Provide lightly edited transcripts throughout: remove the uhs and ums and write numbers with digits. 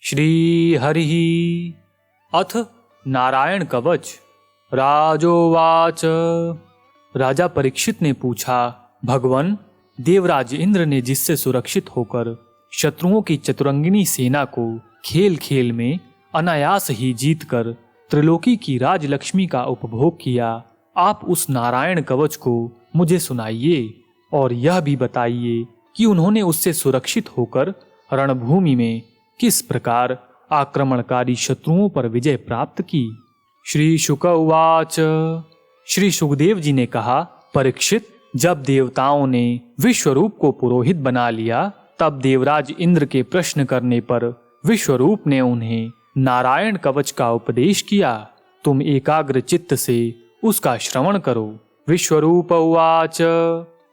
श्री हरि अथ नारायण कवच। राजोवाच। राजा परीक्षित ने पूछा, भगवन, देवराज इंद्र ने जिससे सुरक्षित होकर शत्रुओं की चतुरंगिनी सेना को खेल खेल में अनायास ही जीतकर त्रिलोकी की राजलक्ष्मी का उपभोग किया, आप उस नारायण कवच को मुझे सुनाइए और यह भी बताइए कि उन्होंने उससे सुरक्षित होकर रणभूमि में किस प्रकार आक्रमणकारी शत्रुओं पर विजय प्राप्त की। श्री शुक उवाच। श्री सुखदेव जी ने कहा, परीक्षित, जब देवताओं ने विश्वरूप को पुरोहित बना लिया, तब देवराज इंद्र के प्रश्न करने पर विश्वरूप ने उन्हें नारायण कवच का उपदेश किया। तुम एकाग्र चित्त से उसका श्रवण करो। विश्वरूप उवाच।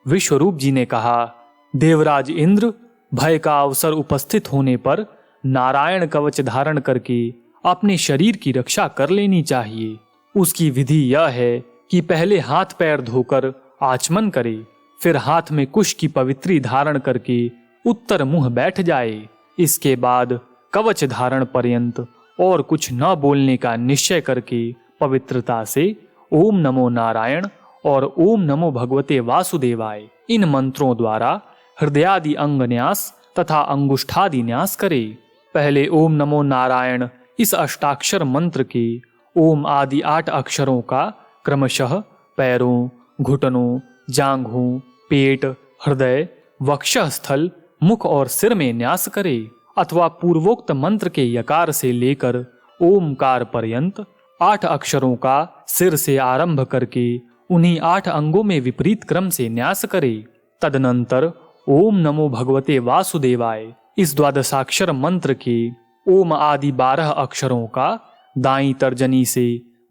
विश्वरूप जी ने कहा, देवराज इंद्र, भय का अवसर उपस्थित होने पर नारायण कवच धारण करके अपने शरीर की रक्षा कर लेनी चाहिए। उसकी विधि यह है कि पहले हाथ पैर धोकर आचमन करे, फिर हाथ में कुश की पवित्री धारण करके उत्तर मुंह बैठ जाए। इसके बाद कवच धारण पर्यंत और कुछ न बोलने का निश्चय करके पवित्रता से ओम नमो नारायण और ओम नमो भगवते वासुदेवाय इन मंत्रों द्वारा हृदयादि अंग न्यास तथा अंगुष्ठादि न्यास करे। पहले ओम नमो नारायण इस अष्टाक्षर मंत्र के ओम आदि 8 अक्षरों का क्रमशः पैरों, घुटनों, जांघों, पेट, हृदय, वक्षस्थल, मुख और सिर में न्यास करे, अथवा पूर्वोक्त मंत्र के यकार से लेकर ओमकार पर्यंत 8 अक्षरों का सिर से आरंभ करके उन्हीं 8 अंगों में विपरीत क्रम से न्यास करे। तदनंतर ओम नमो भगवते वासुदेवाय इस द्वादशाक्षर मंत्र के ओम आदि 12 अक्षरों का दाईं तर्जनी से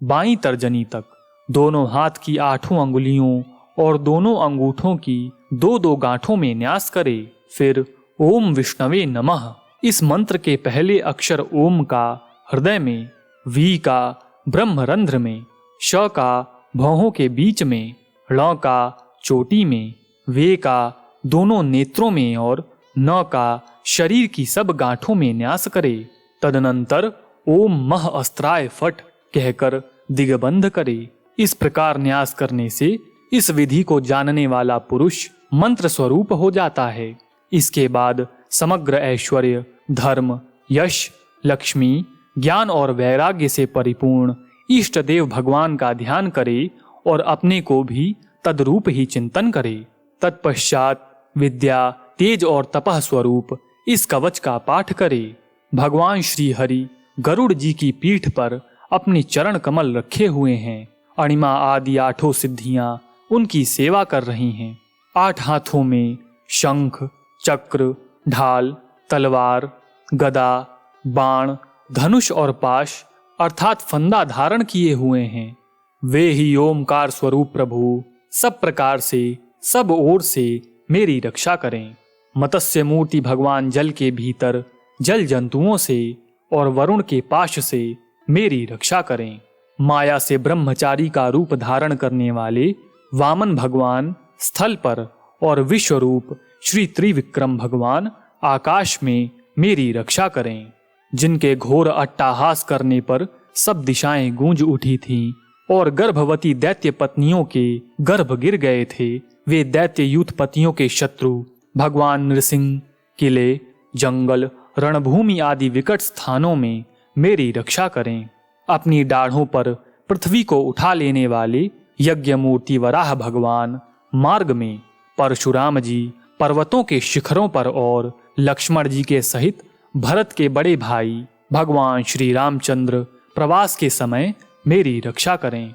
बाईं तर्जनी तक दोनों हाथ की 8 अंगुलियों और दोनों अंगूठों की 2-2 गांठों में न्यास करे। फिर ओम विष्णवे नमः इस मंत्र के पहले अक्षर ओम का हृदय में, वी का ब्रह्मरंध्र में, श का भौहों के बीच में, ळ का चोटी में, वे का दोनों नेत्रों में और न का शरीर की सब गांठों में न्यास करे। तदनंतर ओम मह अस्त्राय फट कहकर दिग्बंध करे। इस प्रकार न्यास करने से इस विधि को जानने वाला पुरुष मंत्र स्वरूप हो जाता है। इसके बाद समग्र ऐश्वर्य, धर्म, यश, लक्ष्मी, ज्ञान और वैराग्य से परिपूर्ण इष्ट देव भगवान का ध्यान करे और अपने को भी तद्रूप ही चिंतन करे। तत्पश्चात विद्या, तेज और तपह स्वरूप इस कवच का पाठ करे। भगवान श्री हरि गरुड़ जी की पीठ पर अपने चरण कमल रखे हुए हैं। अणिमा आदि 8 सिद्धियां उनकी सेवा कर रही हैं। 8 हाथों में शंख, चक्र, ढाल, तलवार, गदा, बाण, धनुष और पाश अर्थात फंदा धारण किए हुए हैं। वे ही ओमकार स्वरूप प्रभु सब प्रकार से, सब ओर से मेरी रक्षा करें। मत्स्य मूर्ति भगवान जल के भीतर जल जंतुओं से और वरुण के पाश से मेरी रक्षा करें। माया से ब्रह्मचारी का रूप धारण करने वाले वामन भगवान स्थल पर और विश्वरूप श्री त्रिविक्रम भगवान आकाश में मेरी रक्षा करें। जिनके घोर अट्टहास करने पर सब दिशाएं गूंज उठी थीं और गर्भवती दैत्य पत्नियों के गर्भ गिर गए थे, वे दैत्य यूथपतियों के शत्रु भगवान नृसिंह किले, जंगल, रणभूमि आदि विकट स्थानों में मेरी रक्षा करें। अपनी दाढ़ों पर पृथ्वी को उठा लेने वाले यज्ञ मूर्ति वराह भगवान मार्ग में, परशुराम जी पर्वतों के शिखरों पर और लक्ष्मण जी के सहित भरत के बड़े भाई भगवान श्री रामचंद्र प्रवास के समय मेरी रक्षा करें।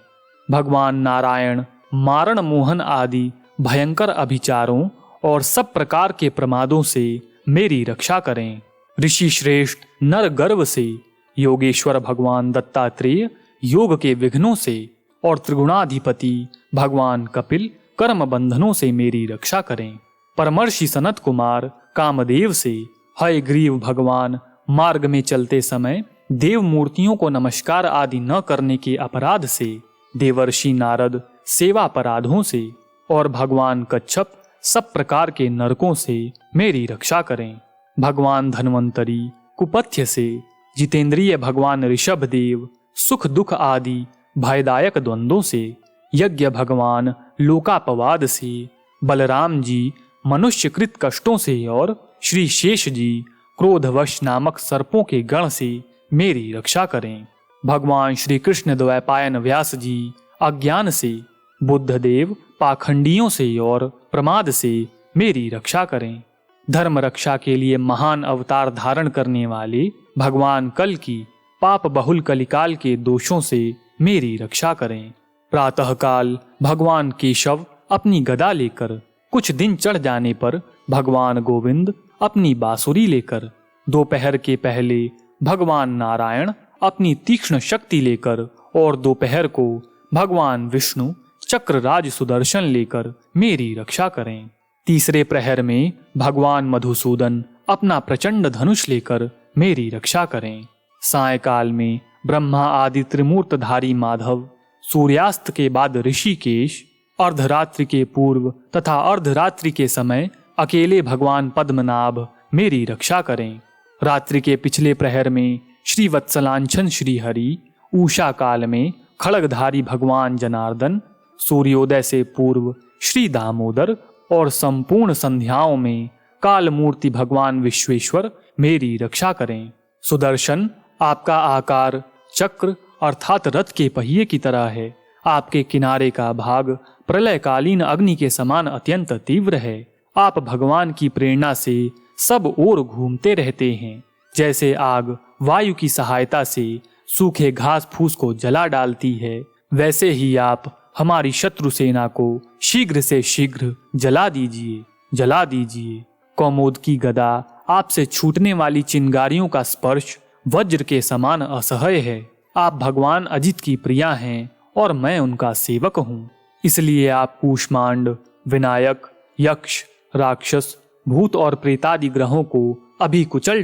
भगवान नारायण मारण मोहन आदि भयंकर अभिचारों और सब प्रकार के प्रमादों से मेरी रक्षा करें। ऋषि श्रेष्ठ नर गर्व से, योगेश्वर भगवान दत्तात्रेय योग के विघ्नों से और त्रिगुणाधिपति भगवान कपिल कर्म बंधनों से मेरी रक्षा करें। परमर्षि सनत कुमार कामदेव से, हयग्रीव भगवान मार्ग में चलते समय देव मूर्तियों को नमस्कार आदि न करने के अपराध से, देवर्षि नारद सेवा अपराधों से और भगवान कच्छप सब प्रकार के नरकों से मेरी रक्षा करें। भगवान धन्वंतरी कुपथ्य से, जितेंद्रिय भगवान ऋषभ देव सुख दुख आदि भयदायक द्वंद्वों से, यज्ञ भगवान लोकापवाद से, बलराम जी मनुष्यकृत कष्टों से और श्री शेष जी क्रोधवश नामक सर्पों के गण से मेरी रक्षा करें। भगवान श्री कृष्ण द्वैपायन व्यास जी अज्ञान से, बुद्धदेव पाखंडियों से और प्रमाद से मेरी रक्षा करें। धर्म रक्षा के लिए महान अवतार धारण करने वाले भगवान कल की पाप बहुल कलिकाल के दोषों से मेरी रक्षा करें। प्रातःकाल भगवान केशव अपनी गदा लेकर, कुछ दिन चढ़ जाने पर भगवान गोविंद अपनी बांसुरी लेकर, दोपहर के पहले भगवान नारायण अपनी तीक्ष्ण शक्ति लेकर और दोपहर को भगवान विष्णु चक्रराज सुदर्शन लेकर मेरी रक्षा करें। तीसरे प्रहर में भगवान मधुसूदन अपना प्रचंड धनुष लेकर मेरी रक्षा करें। सायकाल में ब्रह्मा आदि त्रिमूर्तधारी माधव, सूर्यास्त के बाद ऋषिकेश, अर्धरात्रि के पूर्व तथा अर्धरात्रि के समय अकेले भगवान पद्मनाभ मेरी रक्षा करें। रात्रि के पिछले प्रहर में श्री वत्सलांछन श्री हरि, उषा काल में खड़गधारी भगवान जनार्दन, सूर्योदय से पूर्व श्री दामोदर और संपूर्ण संध्याओं में काल मूर्ति भगवान विश्वेश्वर मेरी रक्षा करें। सुदर्शन, आपका आकार चक्र अर्थात रथ के पहिए की तरह है। आपके किनारे का भाग प्रलयकालीन अग्नि के समान अत्यंत तीव्र है। आप भगवान की प्रेरणा से सब ओर घूमते रहते हैं। जैसे आग वायु की सहायता से सूखे घास फूस को जला डालती है, वैसे ही आप हमारी शत्रु सेना को शीघ्र से शीघ्र जला दीजिए। कौमुद की गदा आपसे छूटने वाली चिंगारियों का स्पर्श वज्र के समान असह्य है। आप भगवान अजित की प्रिया हैं और मैं उनका सेवक हूँ। इसलिए आप कूष्मांड, विनायक, यक्ष, राक्षस, भूत और प्रेतादि ग्रहों को अभी कुचल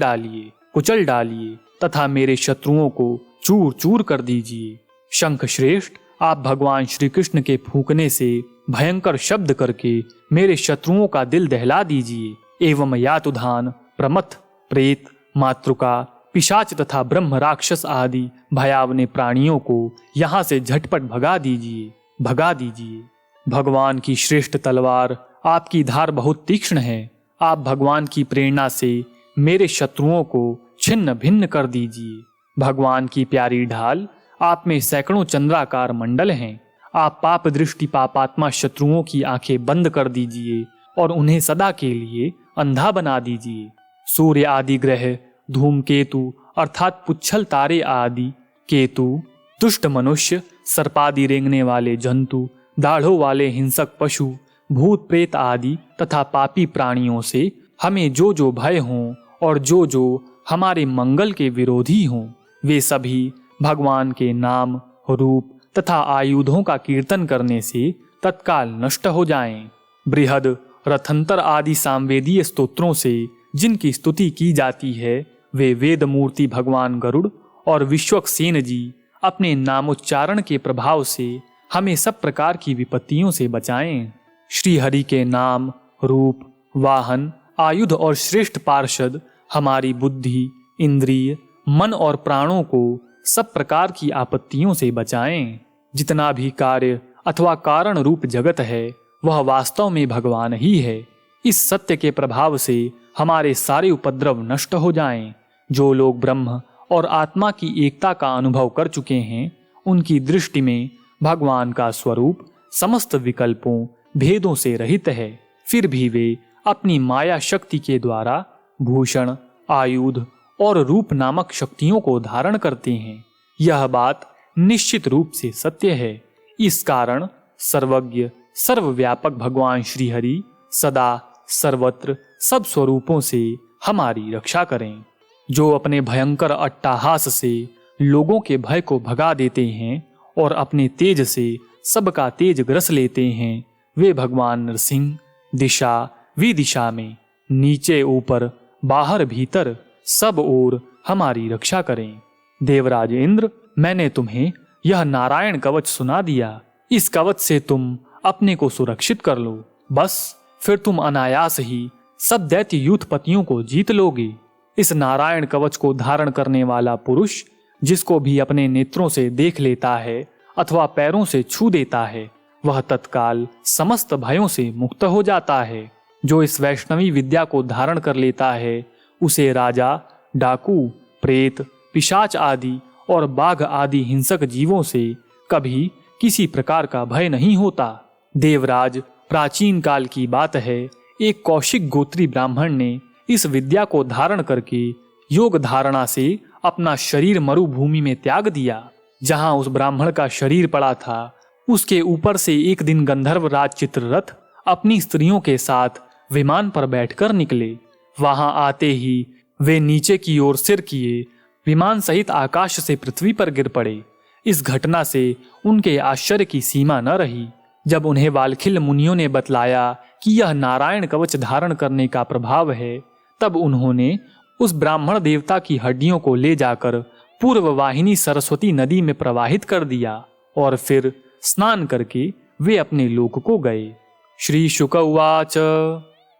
डालिए तथा मेरे शत्रुओं को चूर चूर कर दीजिए। शंख श्रेष्ठ, आप भगवान श्री कृष्ण के फूंकने से भयंकर शब्द करके मेरे शत्रुओं का दिल दहला दीजिए एवं यातुधान, प्रमथ, प्रेत, मातृका, पिशाच तथा ब्रह्म राक्षस आदि भयावने प्राणियों को यहाँ से झटपट भगा दीजिए। भगवान की श्रेष्ठ तलवार, आपकी धार बहुत तीक्ष्ण है। आप भगवान की प्रेरणा से मेरे शत्रुओं को छिन्न भिन्न कर दीजिए। भगवान की प्यारी ढाल, आप में सैकड़ों चंद्राकार मंडल हैं। आप पाप दृष्टि पापात्मा शत्रुओं की आंखें बंद कर दीजिए और उन्हें सदा के लिए अंधा बना दीजिए। सूर्य आदि ग्रह, धूमकेतु अर्थात पुच्छल तारे आदि, केतु, दुष्ट मनुष्य, सर्पादि रेंगने वाले जंतु, दाढ़ों वाले हिंसक पशु, भूत प्रेत आदि तथा पापी प्राणियों से हमें जो जो भय हों और जो जो हमारे मंगल के विरोधी हों, वे सभी भगवान के नाम, रूप तथा आयुधों का कीर्तन करने से तत्काल नष्ट हो जाएं। बृहद, रथंतर आदि सामवेदीय स्तोत्रों से जिनकी स्तुति की जाती है, वे वेद मूर्ति भगवान गरुड़ और विश्वक्सेन जी अपने नामोच्चारण के प्रभाव से हमें सब प्रकार की विपत्तियों से बचाएं। श्री हरि के नाम, रूप, वाहन, आयुध और श्रेष्ठ पार्षद हमारी बुद्धि, इंद्रिय, मन और प्राणों को सब प्रकार की आपत्तियों से बचाएं। जितना भी कार्य अथवा कारण रूप जगत है, वह वास्तव में भगवान ही है। इस सत्य के प्रभाव से हमारे सारे उपद्रव नष्ट हो जाएं। जो लोग ब्रह्म और आत्मा की एकता का अनुभव कर चुके हैं, उनकी दृष्टि में भगवान का स्वरूप समस्त विकल्पों, भेदों से रहित है। फिर भी वे अपनी माया शक्ति के द्वारा भूषण, आयुध और रूप नामक शक्तियों को धारण करते हैं। यह बात निश्चित रूप से सत्य है। इस कारण सर्वज्ञ, सर्वव्यापक भगवान श्री हरि सदा सर्वत्र सब स्वरूपों से हमारी रक्षा करें। जो अपने भयंकर अट्टहास से लोगों के भय को भगा देते हैं और अपने तेज से सबका तेज ग्रस लेते हैं, वे भगवान नरसिंह दिशा विदिशा में, नीचे ऊपर, बाहर भीतर सब ओर हमारी रक्षा करें। देवराज इंद्र, मैंने तुम्हें यह नारायण कवच सुना दिया। इस कवच से तुम अपने को सुरक्षित कर लो। बस फिर तुम अनायास ही सब दैत्य यूथपतियों को जीत लोगे। इस नारायण कवच को धारण करने वाला पुरुष जिसको भी अपने नेत्रों से देख लेता है अथवा पैरों से छू देता है, वह तत्काल समस्त भयों से मुक्त हो जाता है। जो इस वैष्णवी विद्या को धारण कर लेता है, उसे राजा, डाकू, प्रेत, पिशाच आदि और बाघ आदि हिंसक जीवों से कभी किसी प्रकार का भय नहीं होता। देवराज, प्राचीन काल की बात है, एक कौशिक गोत्री ब्राह्मण ने इस विद्या को धारण करके योग धारणा से अपना शरीर मरुभूमि में त्याग दिया। जहां उस ब्राह्मण का शरीर पड़ा था, उसके ऊपर से एक दिन गंधर्व राज चित्ररथ अपनी स्त्रियों के साथ विमान पर बैठकर निकले। वहां आते ही वे नीचे की ओर सिर किए विमान सहित आकाश से पृथ्वी पर गिर पड़े। इस घटना से उनके आश्चर्य की सीमा न रही। जब उन्हें वाल्खिल मुनियों ने बतलाया कि यह नारायण कवच धारण करने का प्रभाव है, तब उन्होंने उस ब्राह्मण देवता की हड्डियों को ले जाकर पूर्व वाहिनी सरस्वती नदी में प्रवाहित कर दिया और फिर स्नान करके वे अपने लोक को गए। श्री शुक उवाच।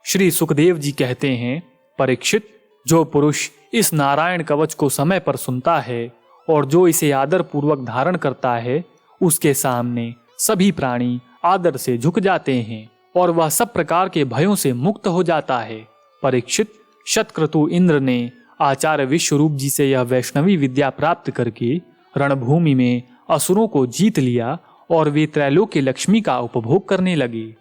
श्री सुखदेव जी कहते हैं, परीक्षित, जो पुरुष इस नारायण कवच को समय पर सुनता है और जो इसे आदर पूर्वक धारण करता है, उसके सामने सभी प्राणी आदर से झुक जाते हैं और वह सब प्रकार के भयों से मुक्त हो जाता है। परीक्षित, शतक्रतु इंद्र ने आचार्य विश्वरूप जी से यह वैष्णवी विद्या प्राप्त करके रणभूमि में असुरों को जीत लिया और वे त्रैलोक्य लक्ष्मी का उपभोग करने लगे।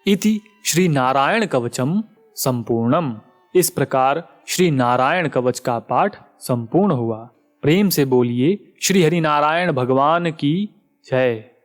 इति श्री नारायण कवचम संपूर्णम। इस प्रकार श्री नारायण कवच का पाठ संपूर्ण हुआ। प्रेम से बोलिए श्री हरि नारायण भगवान की जय।